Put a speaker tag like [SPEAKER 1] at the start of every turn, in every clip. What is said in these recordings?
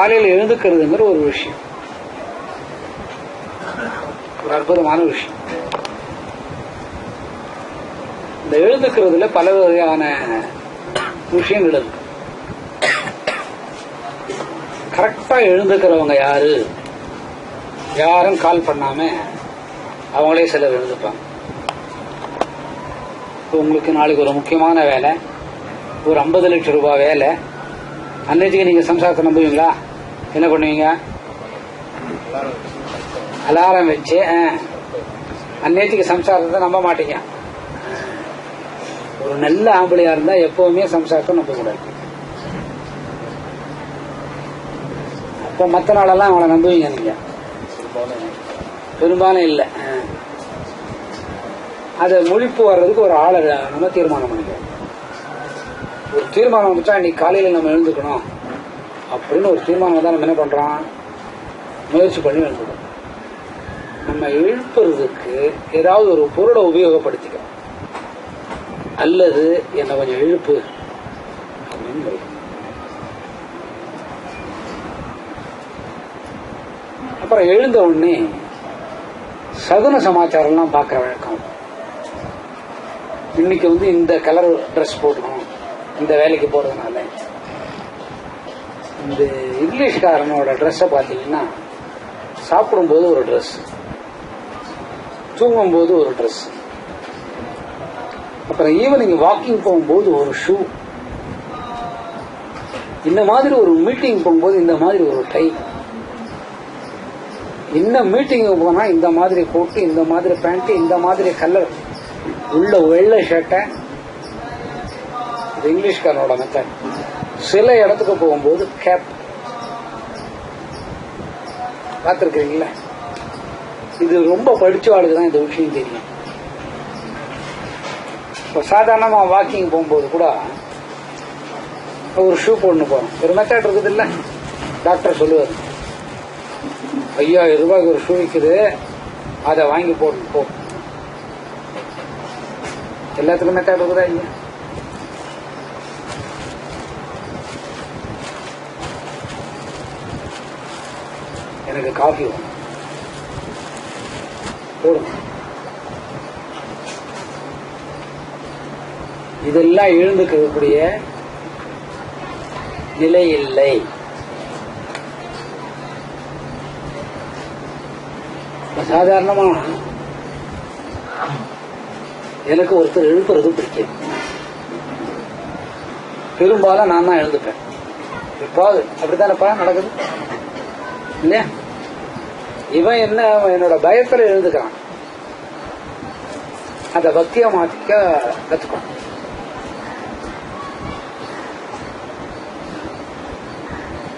[SPEAKER 1] காலையில் எழுந்துக்கிறதுங்கிற ஒரு விஷயம், ஒரு அற்புதமான விஷயம். இந்த எழுந்துக்கிறதுல பல வகையான விஷயங்கள் இருக்கு. கரெக்டா எழுந்துக்கிறவங்க யாரு, யாரும் கால் பண்ணாம அவங்களே சிலர் எழுந்துப்பாங்க. உங்களுக்கு நாளைக்கு ஒரு முக்கியமான வேலை, ஒரு 50 லட்சம் ரூபாய் வேலை, அன்னைக்கு நீங்க சம்சாரத்தை நம்புவீங்களா? என்ன பண்ணுவீங்க? அலாரம் வச்சு அன்னைக்கு சம்சாரத்தை நம்ப மாட்டீங்க. ஒரு நல்ல ஆம்பளையா இருந்தா எப்பவுமே சம்சாரத்தை நம்ப கூடாது. அப்ப மற்ற நாளெல்லாம் அவளை நம்புவீங்க நீங்க? பெரும்பாலும் இல்லை. அதை முழிப்பு வர்றதுக்கு ஒரு ஆளை நம்ம தீர்மானம் பண்ணிக்கிறோம். ஒரு தீர்மானம் வந்துட்டா இன்னைக்கு காலையில நம்ம எழுந்துக்கணும் அப்படின்னு ஒரு தீர்மானம் தான் நம்ம என்ன பண்றோம், முயற்சி பண்ணி எழுந்துக்கிறோம். நம்ம எழுப்புறதுக்கு ஏதாவது ஒரு பொருளை உபயோகப்படுத்திக்கிறோம், அல்லது என்ன கொஞ்சம் எழுப்பு அப்படின்னு. அப்புறம் எழுந்த உடனே சகுன சமாச்சாரம்லாம் பார்க்குற வழக்கம். இன்னைக்கு இந்த கலர் ட்ரெஸ் போடணும், இந்த வேலைக்கு போறதுனால. இந்த இங்கிலீஷ்காரனோட ட்ரெஸ்ஸை பார்த்தீங்கன்னா சாப்பிடும்போது ஒரு ட்ரெஸ், தூங்கும்போது ஒரு ட்ரெஸ், அப்புறம் ஈவினிங் வாக்கிங் போகும்போது ஒரு ஷூ, இந்த மாதிரி ஒரு மீட்டிங் போகும்போது இந்த மாதிரி ஒரு டை, இன்னும் மீட்டிங் போனா இந்த மாதிரி கோட்டு, இந்த மாதிரி பேண்ட், இந்த மாதிரி கலர் உள்ள வெள்ளை ஷர்ட்டை. இது இங்கிலீஷ்காரனோட மெத்தட். சில இடத்துக்கு போகும்போது கேப் பார்த்துருக்கீங்களா? இது ரொம்ப படிச்சவாளுக்கு தான் இந்த விஷயம் தெரியும். இப்போ சாதாரணமா வாக்கிங் போகும்போது கூட ஒரு ஷூ போடணும் போறோம், ஒரு மெத்தட் இருக்குது இல்ல? டாக்டர் சொல்லுவார், 5000 ரூபாய்க்கு ஒரு ஷூ விற்குது, அதை வாங்கி போடணும் போ. எல்லாத்துக்கும் மெத்தட் இருக்குதா இல்லையா? எனக்கு காஃபி வேணும், போடுங்க. இதெல்லாம் எழுந்துக்கக்கூடிய நிலை இல்லை. சாதாரணமா எனக்கு ஒருத்தர் எழுப்புறது பிடிக்கும். பெரும்பாலும் நான் தான் எழுந்துப்பேன். எப்பாவது அப்படித்தானப்பா நடக்குது இல்லையா? இவன் என்ன என்னோட பயத்துல எழுந்துக்கிறான், அந்த பக்தியை மாத்திக்க கத்துக்கணும்.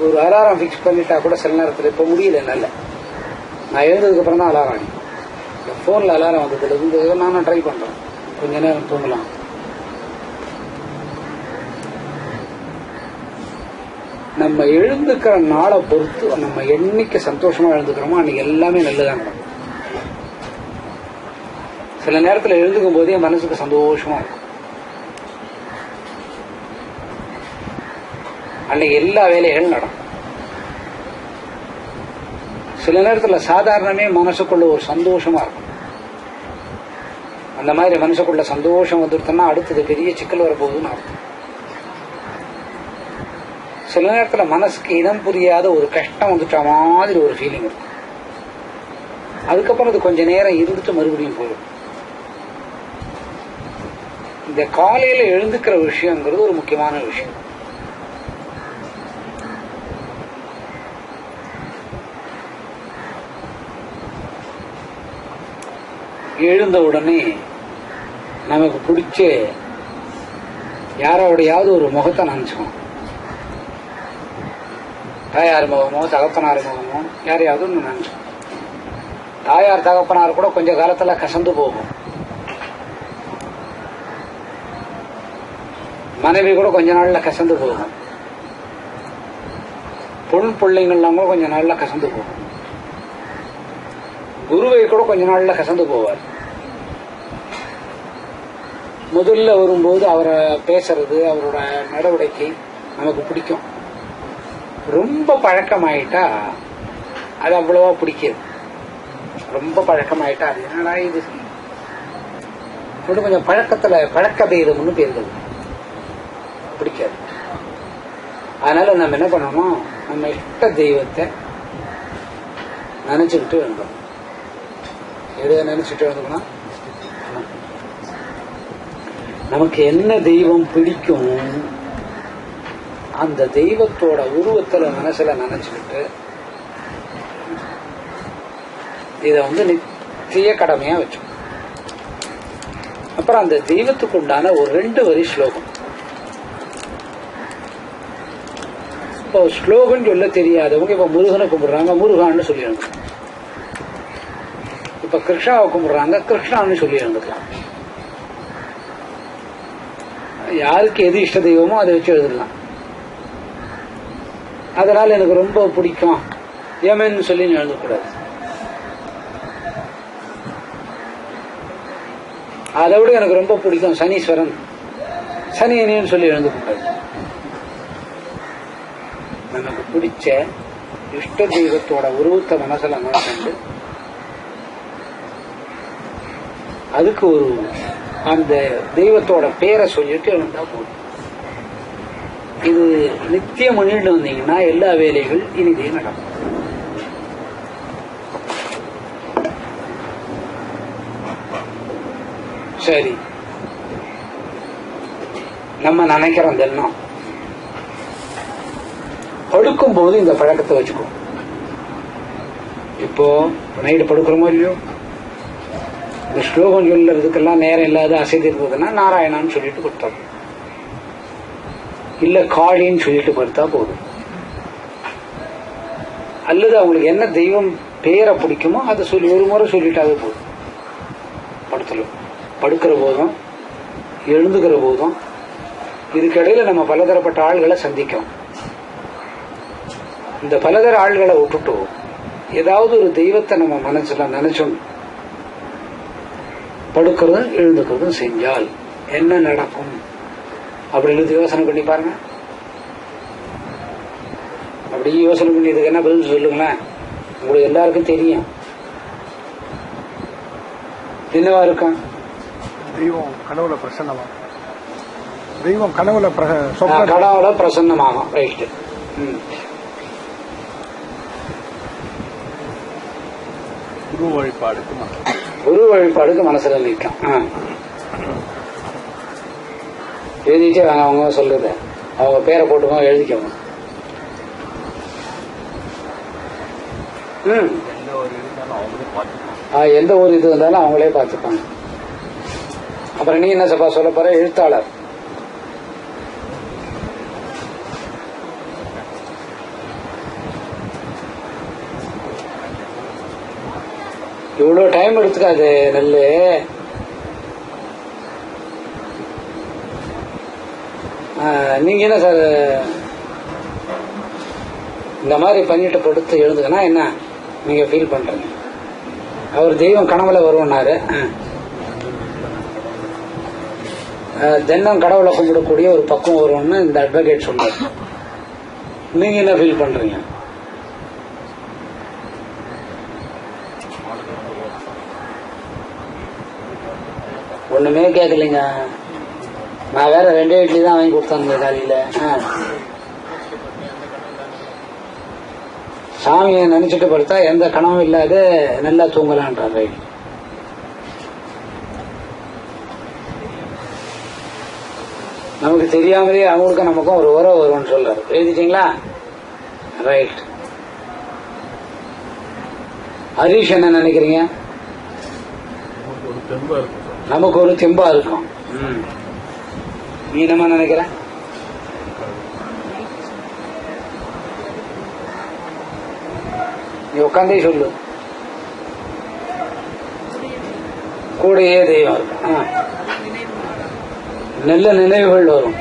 [SPEAKER 1] ஒரு அலாரம் பிக்ஸ் பண்ணிட்டா கூட சில நேரத்தில் இப்ப முடியல, நல்ல நான் எழுந்ததுக்கு அப்புறம் தான் அலாரம் அடிக்கும். போன்ல அலாரம் வந்ததுல இருந்து நானும் ட்ரை பண்றேன், கொஞ்ச நேரம் தூங்கலாம். நம்ம எழுந்துக்கிற நாளை பொறுத்து நம்ம என்னைக்கு சந்தோஷமா எழுந்துக்கிறோமோ அன்னைக்கு எல்லாமே நல்லதான் நடக்கும். சில நேரத்தில் எழுந்துக்கும் போதே மனசுக்கு சந்தோஷமா இருக்கும், அன்னைக்கு எல்லா வேலைகளும் நடக்கும். சில நேரத்தில் சாதாரணமே மனசுக்குள்ள ஒரு சந்தோஷமா இருக்கும். அந்த மாதிரி மனசுக்குள்ள சந்தோஷம் வந்துருத்தோம்னா அடுத்தது பெரிய சிக்கல் வரப்போகுதுன்னு அர்த்தம். சில நேரத்தில் மனசுக்கு இனம் புரியாத ஒரு கஷ்டம் வந்துட்ட மாதிரி ஒரு ஃபீலிங் இருக்கும். அதுக்கப்புறம் அது கொஞ்ச நேரம் இருந்துட்டு மறுபடியும் போயிடும். இந்த காலையில எழுந்துக்கிற விஷயங்கிறது ஒரு முக்கியமான விஷயம். எழுந்த உடனே நமக்கு பிடிச்ச யாரோடையாவது ஒரு முகத்தை நினைச்சுக்கணும். தாயார் முகமோ தகப்பனார் முகமோ யாரையாவது ஒன்று நினைச்சுக்கணும். தாயார் தகப்பனார் கூட கொஞ்ச காலத்துல கசந்து போகும், மனைவி கூட கொஞ்ச நாள்ல கசந்து போகும், பொன் பிள்ளைங்கள்லாம் கூட கொஞ்ச நாள்ல கசந்து போகும், குருவை கூட கொஞ்ச நாள்ல கசந்து போவார். முதல்ல வரும்போது அவரை பேசுறது, அவரோட நடவடிக்கை நமக்கு பிடிக்கும். ரொம்ப பழக்கமாயிட்டா அது அவ்வளவா பிடிக்காது. ரொம்ப பழக்கமாயிட்டா அது என்னடா இது கொஞ்சம் பழக்கத்துல பழக்க பேதம்னு பேர்கள் பிடிக்காது. அதனால நம்ம என்ன பண்ணணும், நம்ம இஷ்ட தெய்வத்தை நினைச்சுக்கிட்டு எழுந்தோம். எதை நினைச்சுட்டு எழுந்துக்கணும், நமக்கு என்ன தெய்வம் பிடிக்கும் அந்த தெய்வத்தோட உருவத்துல மனசுல நினைச்சுக்கிட்டு இத நித்திய கடமையா வச்சோம். அப்புறம் அந்த தெய்வத்துக்கு உண்டான ஒரு 2 வரி ஸ்லோகம். இப்போ ஸ்லோகன் சொல்ல தெரியாதவங்க இப்ப முருகனை கும்பிடுறாங்க, முருகான்னு சொல்லி எழுந்துக்கலாம். இப்ப கிருஷ்ணாவை கும்பிடுறாங்க, கிருஷ்ணான்னு சொல்லி எழுந்துக்கலாம். யாருக்கு எது இஷ்ட தெய்வமோ அதை வச்சு எழுதலாம். அதனால எனக்கு ரொம்ப பிடிக்கும் யமன் சொல்லி எழுதக்கூடாது. அதை விட எனக்கு ரொம்ப பிடிக்கும் சனீஸ்வரன், சனியனின்னு சொல்லி எழுதக்கூடாது. நமக்கு பிடிச்ச இஷ்ட தெய்வத்தோட உருவத்தை மனசுல நினைச்சு அதுக்கு ஒரு அந்த தெய்வத்தோட பேரை சொல்லிட்டு எழுந்தா போதும். இது நித்தியம் பண்ணிட்டு வந்தீங்கன்னா எல்லா வேலைகள் இனிதே நடக்கும். சரி, நம்ம நினைக்கிறோம் தினம் படுக்கும் போது இந்த பழக்கத்தை வச்சுக்கோ. இப்போ நைட்டு படுக்கிறோமோ இல்லையோ, இந்த ஸ்லோகம் சொல்றதுக்கெல்லாம் நேரம் இல்லாத அசைதி இருந்ததுன்னா நாராயணான்னு சொல்லிட்டு படுத்தா போதும், இல்ல காளின்னு சொல்லிட்டு படுத்தா போதும். அல்லது அவங்களுக்கு என்ன தெய்வம் பேரை பிடிக்குமோ அதை சொல்லி ஒரு முறை சொல்லிட்டாவே போதும். படுத்தலும் படுக்கிற போதும் எழுந்துக்கிற போதும் இதுக்கிடையில நம்ம பலதரப்பட்ட ஆள்களை சந்திக்கிறோம். இந்த பலதர ஆள்களை விட்டுட்டு ஏதாவது ஒரு தெய்வத்தை நம்ம மனசுல நினைச்சோம் படுக்கிறதும் எழுந்துக்கிறதும் செஞ்சால் என்ன நடக்கும் அப்படின்னு யோசனை பண்ணி பாருங்க. அப்படி யோசனை பண்ணி இதுக்கு என்ன பதில் சொல்லுங்களேன். உங்களுக்கு எல்லாருக்கும் தெரியும் என்னவா இருக்கும்.
[SPEAKER 2] தெய்வம் கனவுல பிரசன்னமா, தெய்வம் கனவுல
[SPEAKER 1] பிரசன்னமாகும். ரைட்டு. குரு வழிபாடுக்கு மனசுல நிற்கும். எழுதிட்டே வாங்க, அவங்க சொல்லுது அவங்க பேரை போட்டுக்கோங்க, எழுதிக்கோங்க. எந்த ஒரு இது இருந்தாலும் அவங்களே பார்த்துப்பாங்க. அப்புறம் நீ என்ன சப்பா சொல்ல போற, எழுத்தாளர். இவ்வளவு டைம் எடுத்துக்காது நெல்லு. நீங்க என்ன சார் இந்த மாதிரி பண்ணிட்டு படுத்து எழுதுங்கன்னா என்ன நீங்க ஃபீல் பண்றீங்க? அவர் தெய்வம் கனவுல வருவனாரு, தினம் கடவுளை கும்பிடக்கூடிய ஒரு பக்கம் வரும்னு இந்த அட்வொகேட் சொன்னார். நீங்க என்ன ஃபீல் பண்றீங்க? ஒண்ணுமே கேட்கலைங்க. நான் வேற 2 இட்லி தான் வாங்கி கொடுத்தாங்க காலையில. சாமியை நினைச்சிட்டு படுத்தா எந்த கனவும் இல்லாத நல்லா தூங்கலான்றார். ரைட். நமக்கு தெரியாமலே அவங்களுக்கும் நமக்கும் ஒரு உறவு வரும்னு சொல்றாரு. எழுதிட்டீங்களா? ரைட். ஹரீஷ் என்ன நினைக்கிறீங்க? நமக்கு ஒரு தெம்பா இருக்கும். நீ என்னமா நினைக்கிற? நீ உட்காந்தே சொல்லு. கூடையே தெய்வம் இருக்கும். நல்ல நினைவுகள் வரும்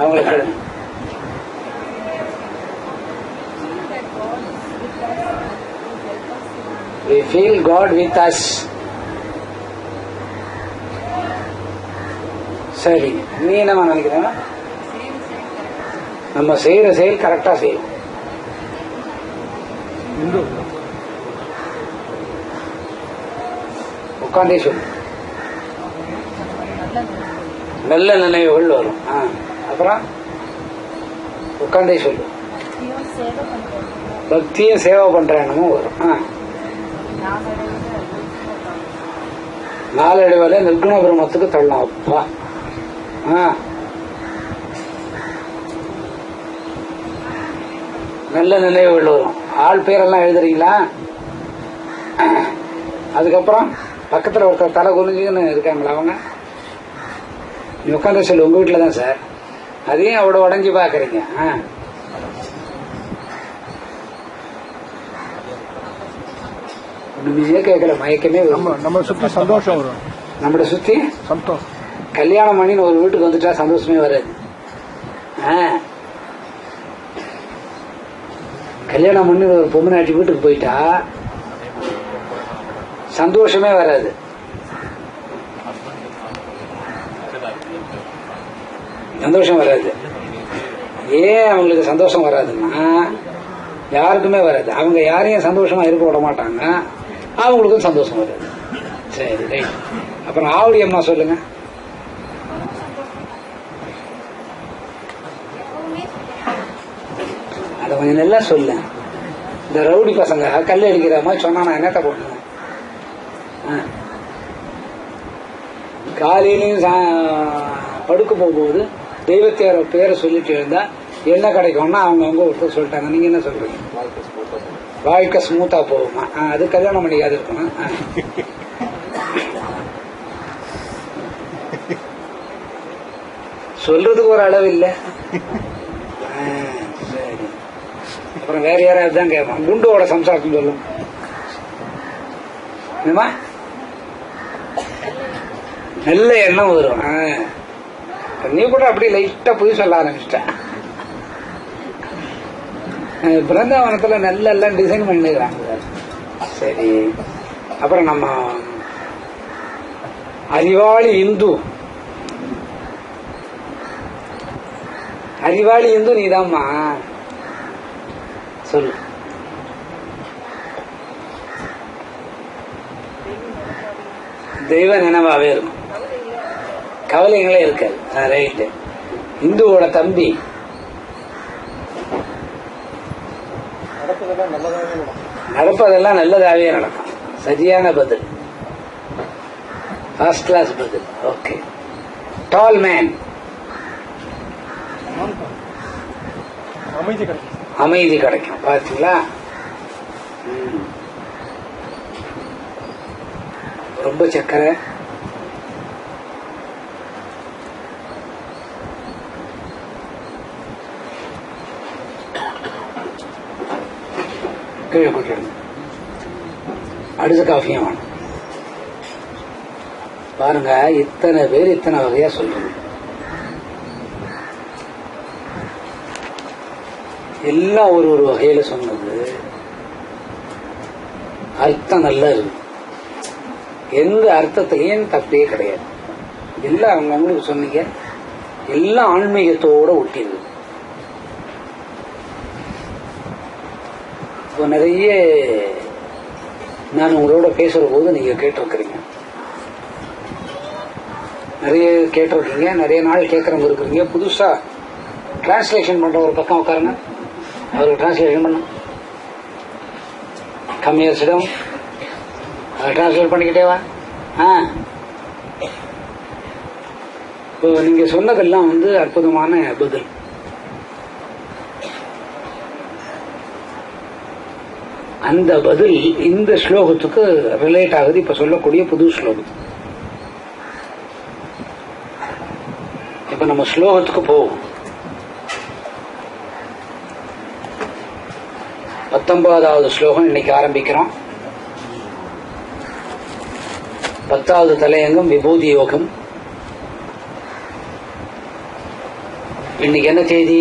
[SPEAKER 1] அவங்களுக்கு. We feel God with us. சரி, நீ என்னமா நினைக்கிற? நம்ம செய்யற செயல் கரெக்டா செய்யும்.
[SPEAKER 2] இந்து.
[SPEAKER 1] உட்காந்தே சொல்லு. நல்ல நினைவுகள் வரும். அப்புறம் உட்காந்தே சொல்லு. பக்தியும் சேவை பண்ற எண்ணமும் வரும். நாளடைவில் நிர்குண பிரம்மத்துக்கு தள்ளலாம். அப்பா நல்ல நினைவுகள் வரும். ஆள் பேரெல்லாம் எழுதுறீங்களா? அதுக்கப்புறம் பக்கத்தில் ஒருத்தர் தலை குனிஞ்சுன்னு இருக்காங்களா? அவங்க நீ உட்காந்து சொல்லு. உங்க வீட்டில் தான் சார். அதையும் அவ்வளோ உடஞ்சி பார்க்குறீங்க. ஒண்ணுமே கேட்கல, மயக்கமே வரும்.
[SPEAKER 2] நம்ம சுற்றி சந்தோஷம் வரும்.
[SPEAKER 1] நம்மளை சுற்றி
[SPEAKER 2] சந்தோஷம்.
[SPEAKER 1] கல்யாணம் பண்ணி ஒரு வீட்டுக்கு வந்துட்டா சந்தோஷமே வராது. கல்யாணம் பண்ணி ஒரு பொம்மைநாட்டி வீட்டுக்கு போயிட்டா சந்தோஷமே வராது. சந்தோஷம் வராது. ஏன் அவங்களுக்கு சந்தோஷம் வராதுன்னா யாருக்குமே வராது. அவங்க யாரையும் சந்தோஷமா இருக்க விட மாட்டாங்க, அவங்களுக்கும் சந்தோஷம் வராது. சரி ரைட். அப்புறம் ஆவடி அம்மா சொல்லுங்க. அதை கொஞ்சம் நல்லா சொல்ல. இந்த ரவுடி பசங்க கல் அடிக்கிற மாதிரி சொன்னா நான் என்னத்த போடுவேன்? காலையிலையும் படுக்க போகும்போது தெய்வத்தையோட பேரை சொல்லிட்டு இருந்தா என்ன கிடைக்கும்னா அவங்க ஒருத்தர் சொல்லிட்டாங்க. நீங்க என்ன சொல்றீங்க? வாழ்க்கை ஸ்மூத்தா போகுமா? அது கல்யாணம் பண்ணிக்காது இருக்கணும். சொல்றதுக்கு ஒரு அளவு இல்லை. சரி. அப்புறம் வேற யாராவது தான் கேட்பான். குண்டுவோட சம்சாரத்துன்னு சொல்லும். நல்ல எண்ணம் வரும். நீ கூட அப்படி லைட்டா போய் சொல்ல ஆரம்பிச்சிட்ட. பிருந்தாவனத்துல நல்ல எல்லாம் டிசைன் பண்ணிக்கிறாங்க. சரி. அப்புறம் நம்ம அறிவாளி இந்து. அறிவாளி இந்து நீதாம்மா. சொல்லு. தெய்வ நினைவாவே இருக்கும், கவலைகளே இருக்காது. ரைட்டு. இந்துவோட தம்பி. நடப்பதெல்லாம் நல்லதாவே நடக்கும். சரியான பதில், ஃபர்ஸ்ட் கிளாஸ் பதில். ஓகே. டால் மேன். அமைதி கிடைக்கும். பாத்தீங்களா? ரொம்ப சக்கரை. கீழே கொட்டிடுங்க. அடுத்த காஃபியும் வேணும். பாருங்க, இத்தனை பேர் இத்தனை வகையா சொல்றீங்க. எல்லாம் ஒரு ஒரு வகையில சொன்னது அர்த்தம் நல்லா இருக்கு. எந்த அர்த்தத்திலையும் தப்பே கிடையாது. எல்லாம் அவங்களுக்கு சொன்னீங்க. எல்லாம் ஆன்மீகத்தோட ஒட்டிருக்கு. இப்போ நிறைய நான் உங்களோட பேசுற போது நீங்க கேட்டிருக்கிறீங்க, நிறைய கேட்டிருக்கீங்க, நிறைய நாள் கேட்கறவங்க இருக்கிறீங்க. புதுசா டிரான்ஸ்லேஷன் பண்ற ஒரு பக்கம் உட்காருங்க, அவருக்கு டிரான்ஸ்லேஷன் பண்ண கம்மியர்ஸிடம் டிரான்ஸ்லேட் பண்ணிக்கிட்டே வா. இப்போ நீங்க சொன்னதெல்லாம் அற்புதமான பதில். அந்த பதில் இந்த ஸ்லோகத்துக்கு ரிலேட் ஆகுது. இப்ப சொல்லக்கூடிய புது ஸ்லோகம். இப்ப நம்ம ஸ்லோகத்துக்கு போவோம். 19வது ஸ்லோகம் இன்னைக்கு ஆரம்பிக்கிறோம். 10வது தலையங்கம் விபூதி யோகம். இன்னைக்கு என்ன தேதி?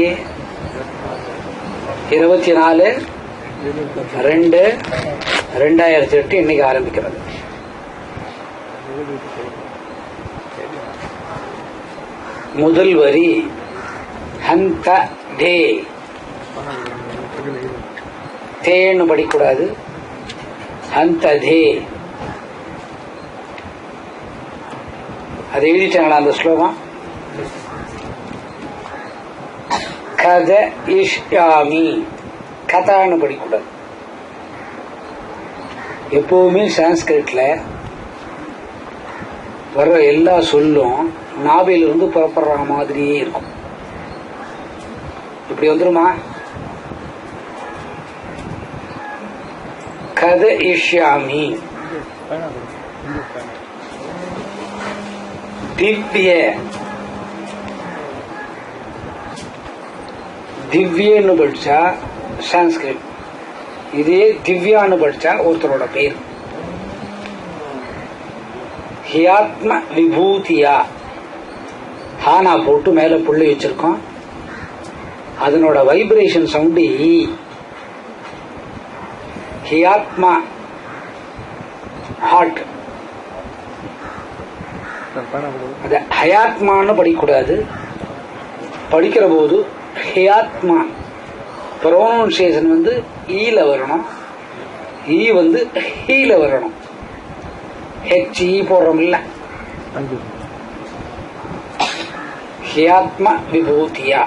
[SPEAKER 1] 24/2/2008 இன்னைக்கு ஆரம்பிக்கிறது. முதல் வரி ஹந்த டே. தேன்னு படிக்கூடாது, அந்த தே. அதை எழுதிட்டாங்களா அந்த ஸ்லோகம்? கத இஷ்யாமி, கதான்னு படிக்கூடாது. எப்பவுமே சான்ஸ்கிரிட்ல வர்ற எல்லா சொல்லும் நாவிலிருந்து புறப்படுற மாதிரியே இருக்கும். இப்படி வந்துருமா? கத இஷ்யாமி, திவ்ய, திவ்யன்னு படிச்சா சான்ஸ்கிரிட், இதே திவ்யான்னு படிச்சா ஒருத்தரோட பேர். ஹியாத்ம விபூதியா, ஹானா போட்டு மேல புள்ளி வச்சிருக்கோம், அதனோட வைப்ரேஷன் சவுண்டு ஈ. ஹியாத்மா ஹார்ட், அது ஹயாத்மான்னு படிக்கக்கூடாது. படிக்கிற போது ஹியாத்மா ப்ரொனவுன்சியேஷன் வந்து ஈல வரணும், ஈ வந்து ஹீல வரணும். ஹெச் ஈ போடுறோம் இல்ல, ஹியாத்ம விபூதியா.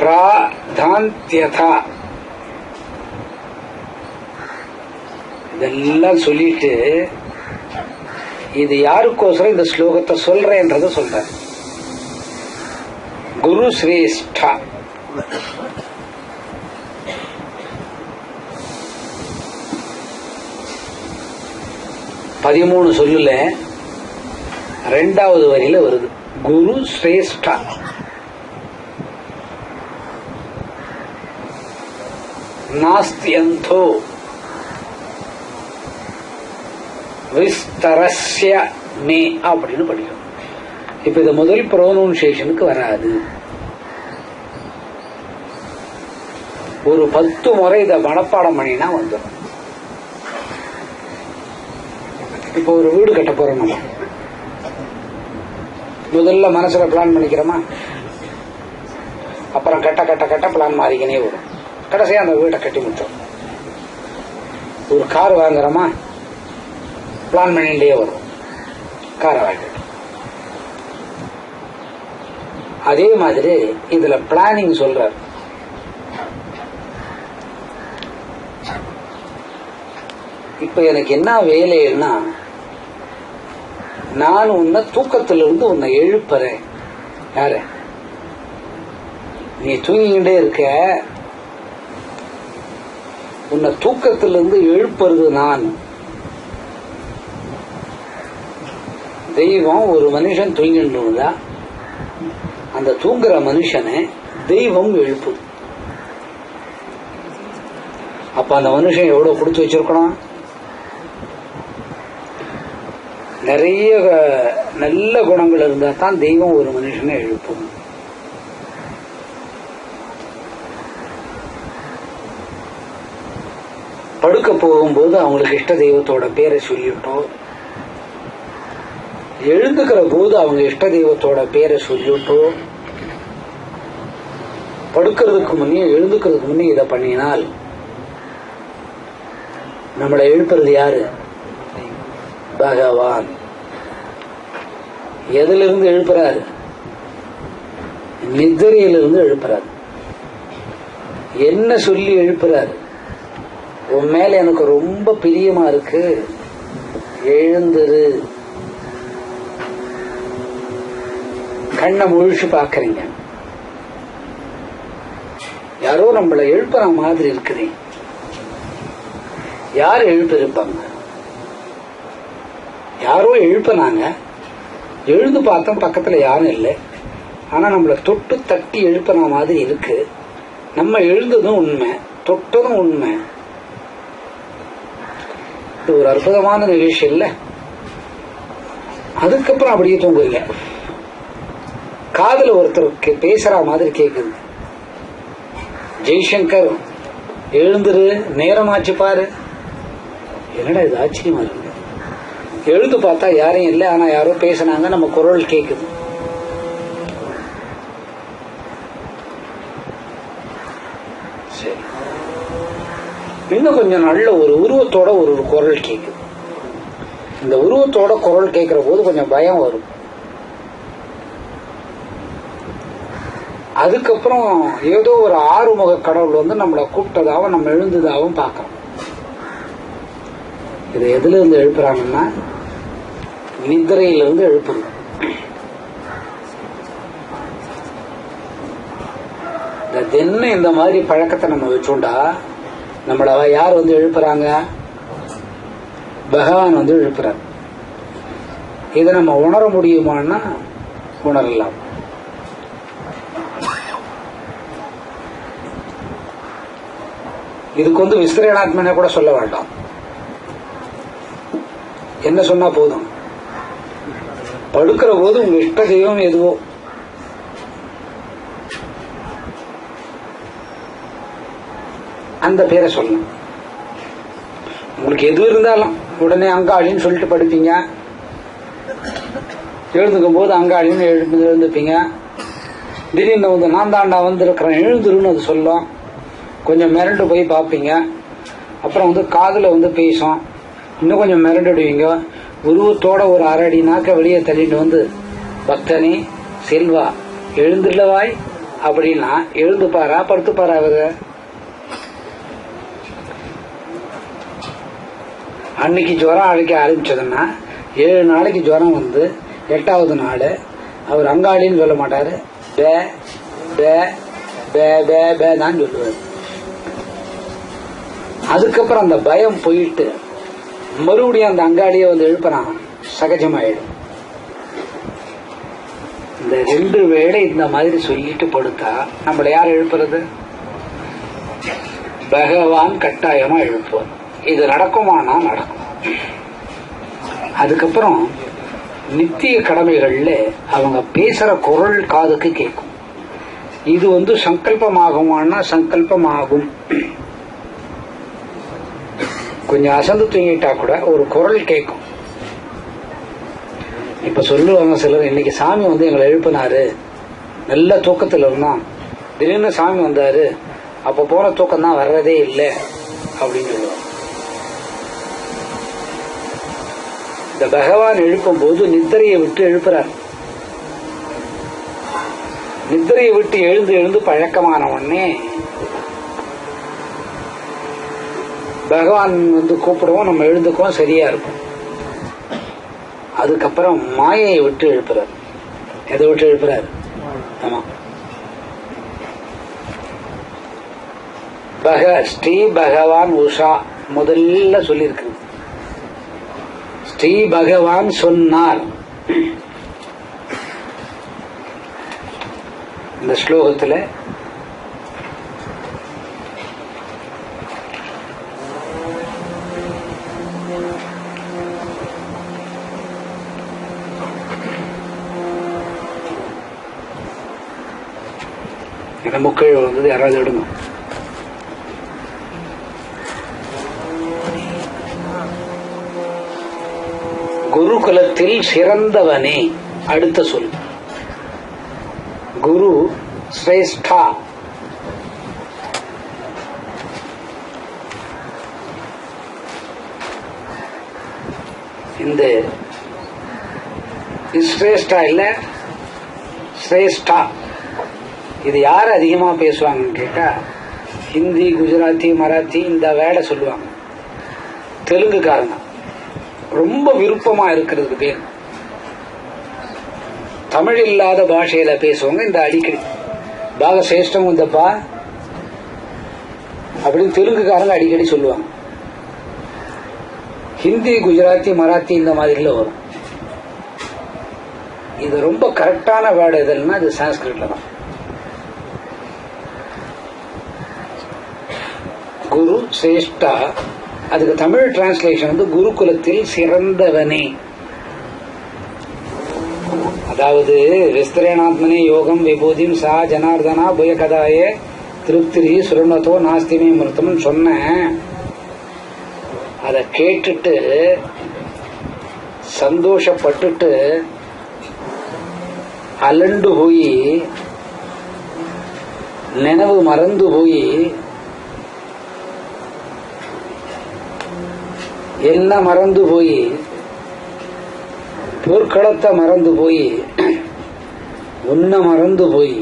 [SPEAKER 1] பிராதாந்தியதா, இதெல்லாம் சொல்லிட்டு இது யாருக்கோசரம் இந்த ஸ்லோகத்தை சொல்றேன்றத சொல்ற. குரு சிரேஷ்டா, பதிமூணு சொல்லுல 2வது வரியில வருது குரு சிரேஷ்டா. நாஸ்தியந்தோ விஸ்தரஸ்ய மே அப்படின்னு படிக்கணும். இப்ப இது முதல் ப்ரொனவுன்சியேஷனுக்கு வராது. ஒரு 10 முறை இதை மனப்பாடம் பண்ணினா வந்துடும். இப்போ ஒரு வீடு கட்ட போறோம், நம்ம முதல்ல மனசுல பிளான் பண்ணிக்கிறோமா, அப்புறம் கட்ட கட்ட கட்ட பிளான் மாறிக்கினே வரும், கடைசியா அந்த வீட்டை கட்டி முடிச்சோம். ஒரு கார் வாங்குறோமா, பிளான் பண்ணிட்டே வரும், காரை வாங்கிட்டு. அதே மாதிரி இதுல பிளானிங் சொல்றார். இப்ப எனக்கு என்ன வேலைன்னா, நான் உன்னை தூக்கத்திலிருந்து உன்னை எழுப்புறேன். யாரு? நீ தூங்கிக்கிட்டே இருக்க, உன்னை தூக்கத்திலிருந்து எழுப்புறது நான். தெய்வம் ஒரு மனுஷன் தூங்கிட்டு இருந்தா அந்த தூங்குற மனுஷனை தெய்வம் எழுப்புது. அப்ப அந்த மனுஷன் எவ்வளவு கொடுத்து வச்சிருக்கணும்? நிறைய நல்ல குணங்கள் இருந்தா தான் தெய்வம் ஒரு மனுஷனை எழுப்பும். படுக்க போகும்போது அவங்களுக்கு இஷ்ட தெய்வத்தோட பேரை சொல்லிட்டோ, எழுந்துக்கிற போது அவங்க இஷ்ட தெய்வத்தோட பேரை சொல்லிட்டோ, படுக்கிறதுக்கு முன்னே எழுந்துக்கிறதுக்கு முன்னே இதை பண்ணினால் நம்மளை எழுப்புறது யாரு? பகவான். எதிலிருந்து எழுப்புறாரு? நித்திரையிலிருந்து எழுப்புறாரு. என்ன சொல்லி எழுப்புறாரு? உன் மேல எனக்கு ரொம்ப பிரியமா இருக்கு, எழுந்துரு. கண்ணை முழிச்சு பாக்குறீங்க, யாரோ நம்மளை எழுப்புற மாதிரி இருக்குது. யார் எழுப்பிருப்பாங்க? யாரோ எழுப்பினாங்க. எழுந்து பார்த்தோம், பக்கத்துல யாரும் இல்லை. ஆனா நம்மளை தொட்டு தட்டி எழுப்பின மாதிரி இருக்கு. நம்ம எழுந்ததும் உண்மை, தொட்டதும் உண்மை. இது ஒரு அற்புதமான நிகழ்ச்சி இல்ல? அதுக்கப்புறம் அப்படியே தூங்குறீங்க. காதுல ஒருத்தருக்கு பேசுற மாதிரி கேக்குது, ஜெய்சங்கர் எழுந்துரு, நேரமாச்சு பாரு. என்னடா இது ஆச்சரியமா இருக்கு. எழுந்து பார்த்தா யாரையும் இல்லை, ஆனா யாரோ பேசினாங்க, நம்ம குரல் கேக்குது. இன்னும் கொஞ்சம் நல்ல ஒரு உருவத்தோட ஒரு குரல் கேட்குது. இந்த உருவத்தோட குரல் கேட்கிற போது கொஞ்சம் பயம் வரும். அதுக்கப்புறம் ஏதோ ஒரு ஆறுமுக கடவுள் வந்து நம்மளை கூப்பிட்டதாகவும் நம்ம எழுந்ததாகவும் பார்க்கறோம். இதை எதுல இருந்து எழுப்புறாங்கன்னா நித்திரையிலிருந்து எழுப்புறோம். என்ன இந்த மாதிரி பழக்கத்தை நம்ம வச்சோண்டா நம்மள யார் வந்து எழுப்புறாங்க? பகவான் வந்து எழுப்புறார். இதை நம்ம உணர முடியுமான்னா உணரலாம். இதுக்கு வந்து விஸ்ரேணாத்மனை கூட சொல்ல வேண்டாம். என்ன சொன்னா போதும், படுக்கிற போது உங்க இஷ்ட தெய்வம் எதுவோ அந்த பேரை சொல்லணும். உங்களுக்கு எது இருந்தாலும் உடனே அங்காளின்னு சொல்லிட்டு படுப்பீங்க. எழுந்துக்கும் போது அங்காளின்னு எழுந்துப்பீங்க. திடீர்னு வந்து நான் தாண்டா வந்திருக்கிறேன் எழுந்துருன்னு அது சொல்லும். கொஞ்சம் மிரண்டு போய் பார்ப்பீங்க. அப்புறம் வந்து காதுல வந்து பேசும். இன்னும் கொஞ்சம் மிரண்டுடுவீங்க. உருவத்தோட ஒரு அரடி நாக்க வெளியே தள்ளிட்டு வந்து பக்தனே செல்வா எழுந்துள்ளவாய் அப்படின்னா எழுந்துப்பாரா படுத்துப்பாரா? அவரு அன்னைக்கு ஜுரம் அழைக்க ஆரம்பிச்சதுன்னா 7 நாளைக்கு ஜுரம் வந்து 8வது நாள் அவர் அங்காளின்னு சொல்ல மாட்டாரு, பே பே பே பே பே தான் சொல்லுவார். அதுக்கப்புறம் அந்த பயம் போயிட்டு மறுபடியும் அந்த அங்காளியை வந்து எழுப்புறான், சகஜமாயிடும். இந்த 2 வேளை இந்த மாதிரி சொல்லிட்டு படுத்தா நம்மள யார் எழுப்புறது? பகவான் கட்டாயமா எழுப்புவார். இது நடக்குமானா நடக்கும். அதுக்கப்புறம் நித்திய கடமைகள்ல அவங்க பேசுற குரல் காதுக்கு கேட்கும். இது வந்து சங்கல்பமாகுமானா சங்கல்பமாகும். கொஞ்சம் அசந்து தூங்கிட்டா கூட ஒரு குரல் கேட்கும். இப்ப சொல்லுவாங்க சிலர், இன்னைக்கு சாமி வந்து எங்களை எழுப்பினாரு, நல்ல தூக்கத்துல இருந்தோம், திடீர்னு சாமி வந்தாரு, அப்ப போன தூக்கம் தான் வர்றதே இல்லை அப்படின்னு சொல்லுவாங்க. இந்த பகவான் எழுப்பும் போது நித்திரையை விட்டு எழுப்புறார். நித்திரையை விட்டு எழுந்து எழுந்து பழக்கமான உடனே பகவான் வந்து கூப்பிடுவோம், நம்ம எழுந்துக்குவோம், சரியா இருக்கும். அதுக்கப்புறம் மாயையை விட்டு எழுப்புறார். எதை விட்டு எழுப்புறாரு? ஆமா, ஸ்ரீ பகவான் உஷா முதல்ல சொல்லியிருக்கு. ஸ்ரீ பகவான் சொன்னார். இந்த ஸ்லோகத்துல முக்கிய வந்து யாராவது எடுங்க. குருகுலத்தில் சிறந்தவனே அடுத்த சொல். குரு ஸ்ரேஷ்டா. இந்த ஸ்ரேஷ்டா இல்ல ஸ்ரேஷ்டா, இது யார் அதிகமா பேசுவாங்கன்னு கேட்டா ஹிந்தி, குஜராத்தி, மராத்தி இந்த வேலை சொல்லுவாங்க. தெலுங்குக்காரங்க ரொம்ப விருப்பமா இருக்கிறதுக்கு பேர். தமிழ் இல்லாத பாஷையில பேசுவாங்க இந்த அடிக்கடி பாக சிரேஷ்டம் வந்தப்பா அப்படின்னு தெலுங்குக்காரங்க அடிக்கடி சொல்லுவாங்க. ஹிந்தி, குஜராத்தி, மராத்தி இந்த மாதிரில வரும். இது ரொம்ப கரெக்டான வேர்டு எதுன்னா இது சான்ஸ்கிரிட்ல தான். குரு சிரேஷ்டா, அதுக்கு தமிழ் டிரான்ஸ்லேஷன் வந்து குருகுலத்தில் சிறந்தவனே. அதாவது விஸ்தரேணாத்மனே யோகம் விபூதிம் சா ஜனார்தனா புயகதாயே திருப்திரி சுருணத்தோ நாஸ்திமே மிருத்தம் சொன்ன. அதை கேட்டுட்டு சந்தோஷப்பட்டுட்டு அலண்டு போய் நினைவு மறந்து போய் என்ன மறந்து போய், போர்க்களத்தை மறந்து போய், உன்னை மறந்து போய்,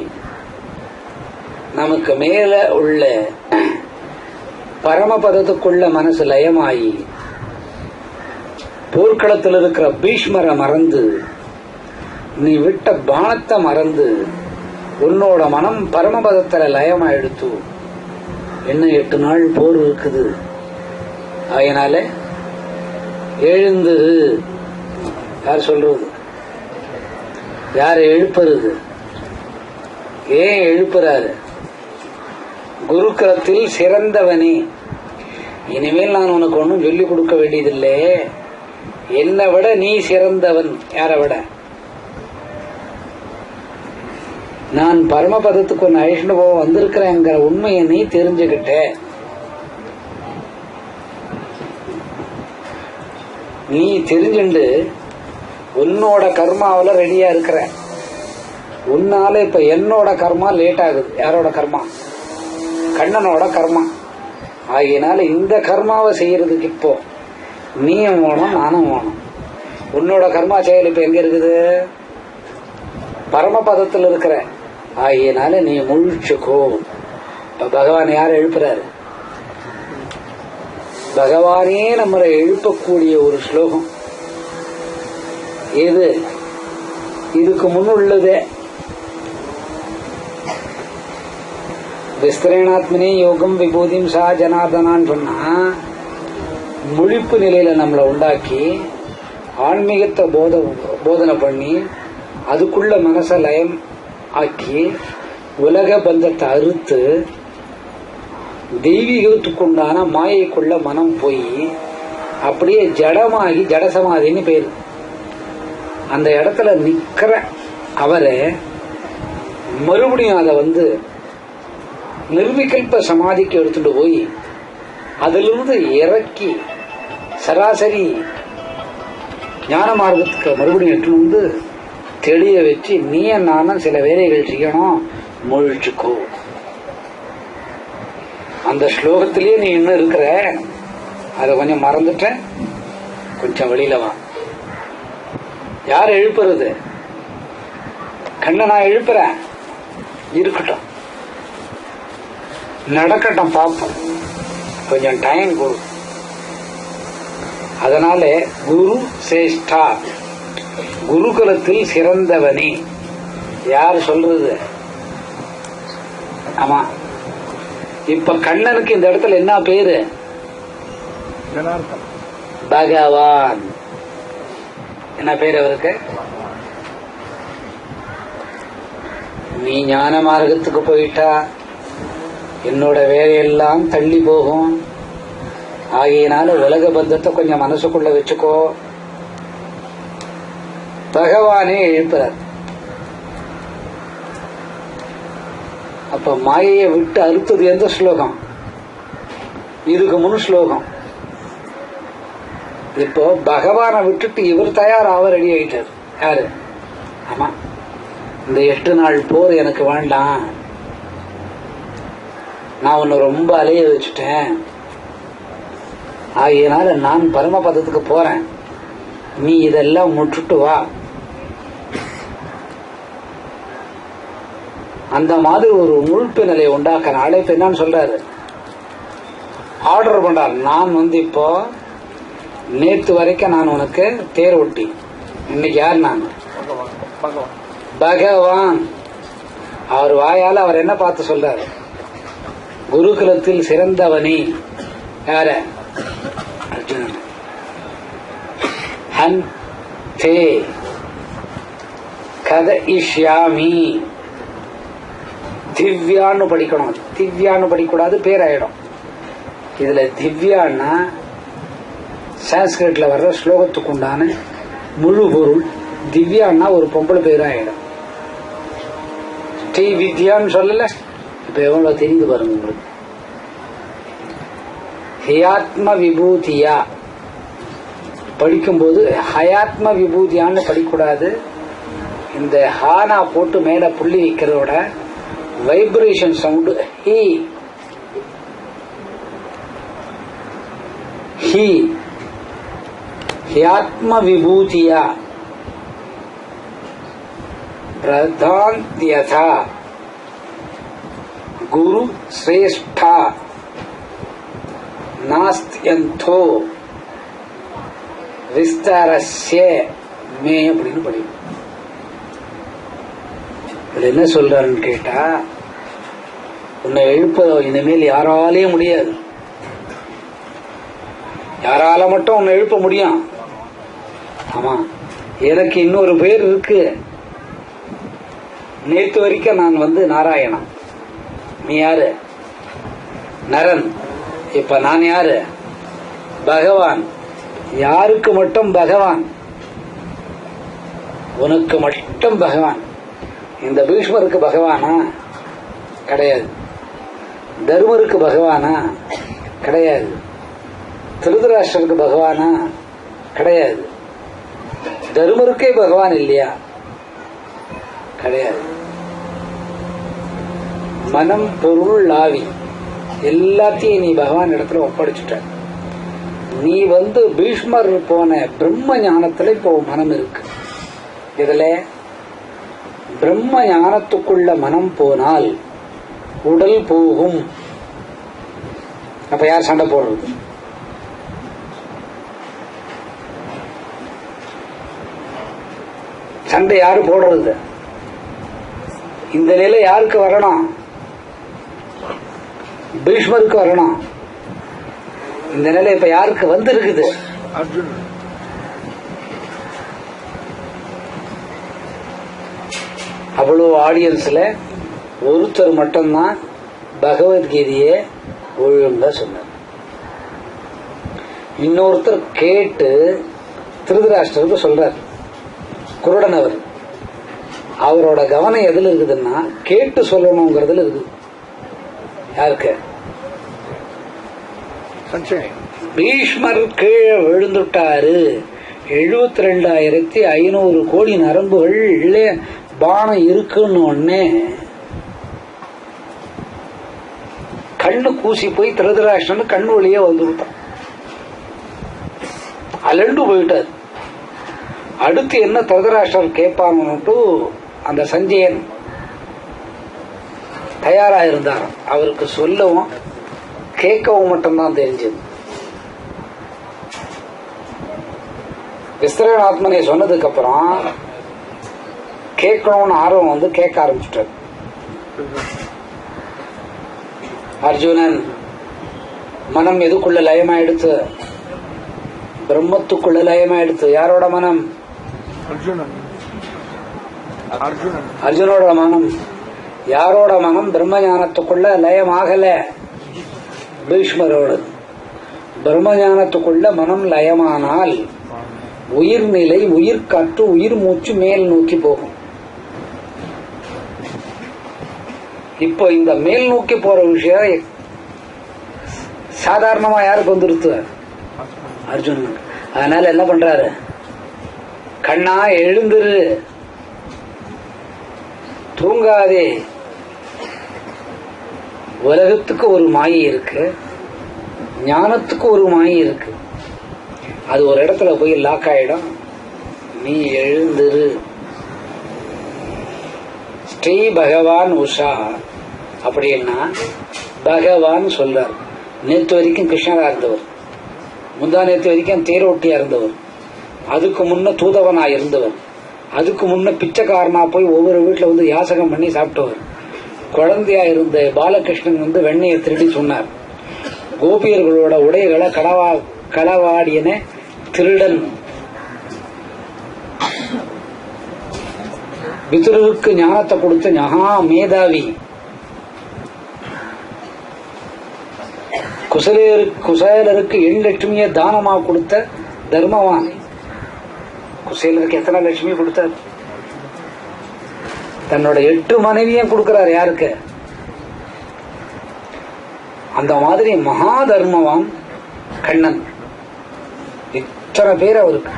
[SPEAKER 1] நமக்கு மேல உள்ள பரமபதத்துக்குள்ள மனசு லயமாயி, போர்க்களத்தில் இருக்கிற பீஷ்மரை மறந்து, நீ விட்ட பானத்தை மறந்து, உன்னோட மனம் பரமபதத்துல லயமா எடுத்து, என்ன 8 நாள் போர் இருக்குது, அதனால எழுந்து. யார் சொல்றது? யார் எழுப்புறது? ஏன் எழுப்புறாரு? குருகுலத்தில் சிறந்தவனே, இனிமேல் நான் உனக்கு ஒன்னும் சொல்லிக் கொடுக்க வேண்டியதில்லை, என்னை விட நீ சிறந்தவன். யாரை விட? நான் பரமபதத்துக்கு ஒன்னு அழிச்சுட்டு போக வந்திருக்கிறேங்கிற உண்மையை நீ தெரிஞ்சுக்கிட்ட. நீ தெரிஞ்சுண்டு உன்னோட கர்மாவில ரெடியா இருக்கிற. உன்னால இப்ப என்னோட கர்மா லேட் ஆகுது. யாரோட கர்மா? கண்ணனோட கர்மா. ஆகியனால இந்த கர்மாவை செய்யறதுக்கு இப்போ நீயும் வேணும், நானும் வேணும். உன்னோட கர்மா செயல் இப்ப எங்க இருக்குது? பரமபதத்தில் இருக்கிற. ஆகியனால நீ முழிச்சுக்கோ. இப்ப பகவான் யார் எழுப்புறாரு? பகவானே நம்மளை எழுப்பக்கூடிய ஒரு ஸ்லோகம் எது? இதுக்கு முன்னுள்ளதே. விஸ்திரேணாத்மனே யோகம் விபூதிம் சா ஜனார்தனான்னு சொன்னா, முழிப்பு நிலையில நம்மளை உண்டாக்கி ஆன்மீகத்தை போதனை பண்ணி அதுக்குள்ள மனச லயம் ஆக்கி உலக பந்தத்தை அறுத்து தெய்வீகத்துக்குண்டான மாயைக்குள்ள மனம் போய் அப்படியே ஜடமாகி ஜடசமாதின்னு பேரு. அந்த இடத்துல நிக்கிற அவரை மறுபடியும் அதை நிர்விகல்ப சமாதிக்கு எடுத்துட்டு போய் அதிலிருந்து இறக்கி சராசரி ஞான மார்க்கத்துக்கு மறுபடியும் எடுத்துட்டு வந்து தெளிய வச்சு நீ நானும் சில வேலைகள் செய்யணும், முழிச்சுக்கோ. அந்த ஸ்லோகத்திலேயே நீ இன்னும் இருக்கிற, அதை கொஞ்சம் மறந்துட்ட, கொஞ்சம் வெளியில வா. யார் எழுப்புறது? கண்ணை நான் எழுப்புறேன், இருக்கட்டும், நடக்கட்டும், பார்ப்போம், கொஞ்சம் டைம் கொடு. அதனால குரு சேஷ்டா, குருகுலத்தில் சிறந்தவனே. யார் சொல்றது? ஆமா. இப்ப கண்ணனுக்கு இந்த இடத்துல என்ன பேரு? பகவான். என்ன பேரு அவருக்கு? நீ ஞான மார்க்கத்துக்கு போயிட்டா என்னோட வேலையெல்லாம் தள்ளி போகும். ஆகையினால உலக பந்தத்தை கொஞ்சம் மனசுக்குள்ள வச்சுக்கோ. பகவானே எழுப்புறார். அப்ப மாயையை விட்டு அறுத்தது எந்த ஸ்லோகம்? இதுக்கு முன் ஸ்லோகம். இப்போ பகவானை விட்டுட்டு இவர் தயாராக ரெடி ஆயிட்டார். யாரு? ஆமா, இந்த 8 நாள் போர் எனக்கு வேண்டாம், நான் உன்னை ரொம்ப அலைய வச்சுட்டேன், ஆகையினால நான் பரமபதத்துக்கு போறேன், நீ இதெல்லாம் முட்டுட்டு வா. அந்த மாதிரி ஒரு முழுப்பு நிலையை உண்டாக்க அழைப்பு என்னன்னு சொல்றாரு, ஆர்டர் பண்றார். நான் இப்போ நேத்து வரைக்கும் நான் உனக்கு தேர் ஒட்டி, இன்னைக்கு யார்? நான் பகவான். அவர் வாயால அவர் என்ன பார்த்து சொல்றாரு? குருகுலத்தில் சிறந்தவனே. யார? அர்ஜுனன். ஹன் தே கத இஷ்யாமி. திவ்யான்னு படிக்கணும், திவ்யான்னு படிக்கூடாது, பேராயிடும். இதுல திவ்யான்னா சான்ஸ்கிரிட்ல வர்ற ஸ்லோகத்துக்கு உண்டான முழு பொருள். திவ்யான்னா ஒரு பொம்பளை பேராயிடும். ஸ்ரீ வித்யான்னு சொல்லல. இப்ப எவ்வளவு தெரிந்து பாருங்க உங்களுக்கு. ஹயாத்ம விபூதியா படிக்கும்போது ஹயாத்ம விபூதியான்னு படிக்கூடாது. இந்த ஹானா போட்டு மேல புள்ளி வைக்கிறதோட வைப்ரேஷன் சவுண்ட் ஹி ஆத்ம விபூதியா பிரதான்யதா குரு ஸ்ரேஷ்டா நாஸ்தியந்தோ விஸ்தாரஸ்ய மே அப்படின்னு படிக்கும். இதுல என்ன சொல்றாருன்னு கேட்டா, உன்னை எழுப்ப இனிமேல் யாராலையும் முடியாது. யாரால மட்டும் உன்னை எழுப்ப முடியும்? ஆமா, எனக்கு இன்னொரு பேர் இருக்கு. நேற்று வரைக்கும் நான் நாராயணா, நீ யாரு? நரன். இப்ப நான் யாரு? பகவான். யாருக்கு மட்டும் பகவான்? உனக்கு மட்டும் பகவான். இந்த பீஷ்மருக்கு பகவானா? கிடையாது. தர்மருக்கு பகவானா? கிடையாது. திருதராஷ்டிரருக்கு பகவானா? கிடையாது. தர்மருக்கே பகவான் இல்லையா? கிடையாது. மனம், பொருள், ஆவி எல்லாத்தையும் நீ பகவான் இடத்துல ஒப்படைச்சுட்ட. நீ பீஷ்மர் போன பிரம்ம ஞானத்துல இப்போ மனம் இருக்கு. இதுல பிரம்ம ஞானத்துக்குள்ள மனம் போனால் உடல் போகும். அப்ப யார் சண்டை போடுறது? சண்டை யாரு போடுறது? இந்த நிலை யாருக்கு வரணும்? பீஷ்மருக்கு வரணும். இந்த நிலை இப்ப யாருக்கு வந்திருக்குது?
[SPEAKER 2] அர்ஜுனன்.
[SPEAKER 1] அவ்வளவு ஆடியன்ஸ்ல ஒருத்தர் மட்டும்தான் பகவத்கீதையை ஒழுங்கா சொன்னார். இன்னொருத்தர் கேட்டு திருதராஷ்டிரருக்கு சொல்றார். குருடன் அவர். அவரோட கவனம் எதுல இருக்குதுன்னா கேட்டு சொல்லணுங்கிறதுல இருக்குது. யாருக்கு? பீஷ்மர் கீழே விழுந்துட்டாரு. 72,500 கோடி நரம்புகள் பானம் இருக்குன்னு ஒன்னே கண்ணு கூசி போய் திருதராஷ்டிரன் கண்ணு வழியே வந்துவிட்டான். அலண்டு போயிட்டார். அடுத்து என்ன திருதராஷ்டிரன் கேட்பான்னு அந்த சஞ்சயன் தயாரா இருந்தார். அவருக்கு சொல்லவும் கேட்கவும் மட்டும்தான் தெரிஞ்சது. விஸ்தரணாத்மனை சொன்னதுக்கு அப்புறம் கேட்கணும்னு ஆர்வம் கேட்க ஆரம்பிச்சுட்டார். அர்ஜுனன் மனம் எதுக்குள்ள லயமாயிடுத்து? பிரம்மத்துக்குள்ள லயமாயிடுத்து. யாரோட மனம்? அர்ஜுனோட மனம். யாரோட மனம் பிரம்ம ஞானத்துக்குள்ள லயமாகல? பீஷ்மரோட. பிரம்ம ஞானத்துக்குள்ள மனம் லயமானால் உயிர்நிலை, உயிர் காற்று, உயிர் மூச்சு மேல் நோக்கி போகும். இப்போ இந்த மேல் நோக்கி போற விஷயம் சாதாரணமா யாருக்கு வந்துருத்து? அர்ஜுனன். அதனால என்ன பண்றாரு? கண்ணா எழுந்துரு, தூங்காதே. உலகத்துக்கு ஒரு மாயை இருக்கு, ஞானத்துக்கு ஒரு மாயை இருக்கு. அது ஒரு இடத்துல போய் லாக் ஆயிடும். நீ எழுந்துரு. ஸ்ரீ பகவான் உஷா அப்படின்னா பகவான் சொல்றார். நேற்று வரைக்கும் கிருஷ்ணரா இருந்தவர், முந்தா நேற்று வரைக்கும் தேரோட்டியா இருந்தவர், அதுக்கு முன்ன தூதவனா இருந்தவர், அதுக்கு முன்ன பிச்சைக்காரனா போய் ஒவ்வொரு வீட்டுல யாசகம் பண்ணி சாப்பிட்டவர், குழந்தையா இருந்த பாலகிருஷ்ணன் வெண்ணையை திருடி சொன்னார், கோபியர்களோட உடைகளை களவாடியன திருடன், பிதுருக்கு ஞானத்தை கொடுத்த ஞகா மேதாவி, குசேலருக்கு 7 லட்சுமியை தானமா கொடுத்த தர்மவான். குசேலருக்கு எத்தனை லட்சுமி கொடுத்தார்? தன்னோட 8 மனைவியும் கொடுக்கிறார். யாருக்கு? அந்த மாதிரி மகா தர்மவான் கண்ணன். இத்தனை பேர் அவருக்கு.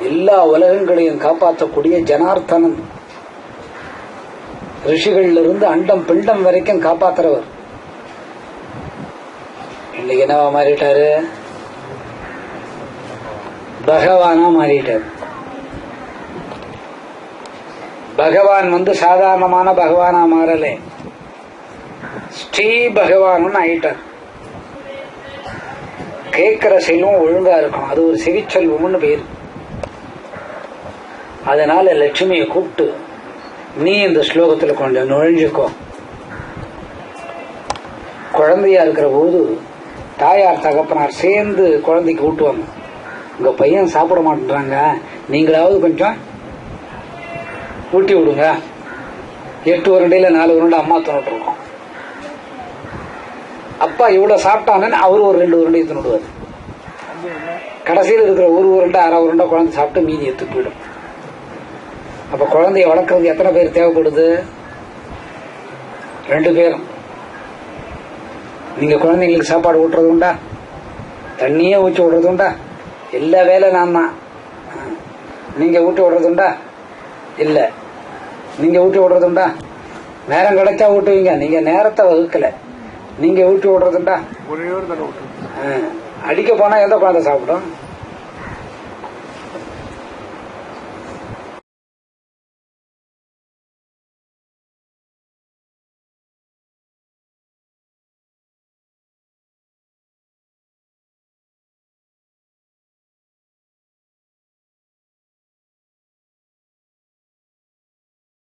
[SPEAKER 1] எல்லா உலகங்களையும் காப்பாற்றக்கூடிய ஜனார்த்தனன். ரிஷிகள்ல இருந்து அண்டம் பிண்டம் வரைக்கும் காப்பாத்துறவர். இன்னைக்கு என்னவா மாறிட்டாரு? பகவானா மாறிட்டார். பகவான் சாதாரணமான பகவானா மாறல, ஸ்ரீ பகவான் ஆயிட்டார். கேட்கிற செல்வம் ஒழுங்கா இருக்கும், அது ஒரு செவிச்செல்வம்னு பேரு. அதனால லட்சுமியை கூப்பிட்டு, நீ இந்த ஸ்லோகத்துல கொஞ்சம் நுழைஞ்சுக்கோ. குழந்தையா இருக்கிற போது தாயார் தகப்பனார் சேர்ந்து குழந்தைக்கு ஊட்டுவாங்க. உங்க பையன் சாப்பிட மாட்டேன்றாங்க, நீங்களாவது கொஞ்சம் ஊட்டி விடுங்க. 8 உருண்டையில 4 உருண்டை அம்மா தின்னுட்டு இருக்கோம். அப்பா இவ்வளவு சாப்பிட்டானு அவர் ஒரு 2 உருண்டை தின்னுடுவார். கடைசியில் இருக்கிற 1 உருண்டை 1/2 உருண்டை குழந்தை சாப்பிட்டு மீதி எடுத்து போயிடும். அப்ப குழந்தைய வளர்க்கறதுக்கு எத்தனை பேர் தேவைப்படுது? 2 பேரும். நீங்க குழந்தைங்களுக்கு சாப்பாடு ஊட்டுறது உண்டா? தண்ணியே ஊற்றி விடுறது உண்டா? எல்லா வேலை நான் தான். நீங்க ஊட்டி விடுறது உண்டா? இல்ல. நீங்க ஊட்டி விடுறது உண்டா? நேரம் கிடைச்சா ஊட்டுவீங்க, நீங்க நேரத்தை வகுக்கல. நீங்க ஊட்டி விடுறது உண்டா?
[SPEAKER 2] ஒரே ஒரு தடவை
[SPEAKER 1] அடிக்க போனா எந்த குழந்தை சாப்பிடும்?